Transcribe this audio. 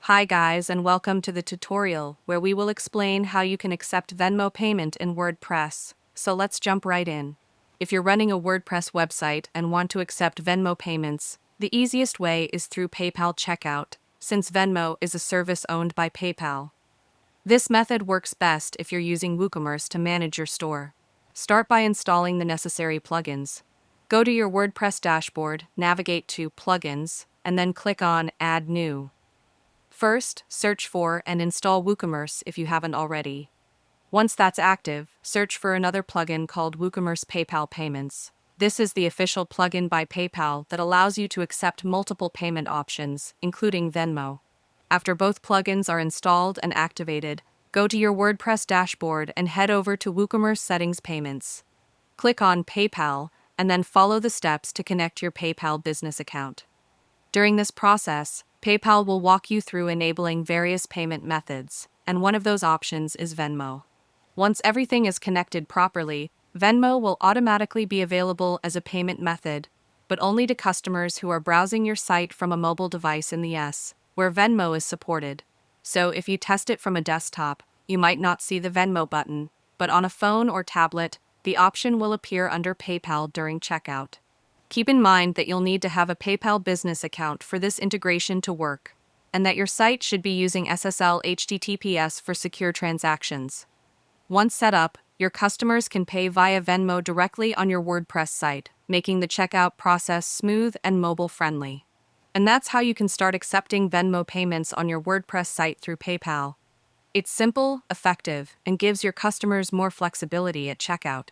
Hi guys, and welcome to the tutorial where we will explain how you can accept Venmo payment in WordPress. So let's jump right in. If you're running a WordPress website and want to accept Venmo payments, the easiest way is through PayPal checkout, since Venmo is a service owned by PayPal. This method works best if you're using WooCommerce to manage your store. Start by installing the necessary plugins. Go to your WordPress dashboard, navigate to Plugins, and then click on Add New. First, search for and install WooCommerce if you haven't already. Once that's active, search for another plugin called WooCommerce PayPal Payments. This is the official plugin by PayPal that allows you to accept multiple payment options, including Venmo. After both plugins are installed and activated, go to your WordPress dashboard and head over to WooCommerce Settings Payments. Click on PayPal and then follow the steps to connect your PayPal business account. During this process, PayPal will walk you through enabling various payment methods, and one of those options is Venmo. Once everything is connected properly, Venmo will automatically be available as a payment method, but only to customers who are browsing your site from a mobile device in the US, where Venmo is supported. So if you test it from a desktop, you might not see the Venmo button, but on a phone or tablet, the option will appear under PayPal during checkout. Keep in mind that you'll need to have a PayPal business account for this integration to work, and that your site should be using SSL HTTPS for secure transactions. Once set up, your customers can pay via Venmo directly on your WordPress site, making the checkout process smooth and mobile-friendly. And that's how you can start accepting Venmo payments on your WordPress site through PayPal. It's simple, effective, and gives your customers more flexibility at checkout.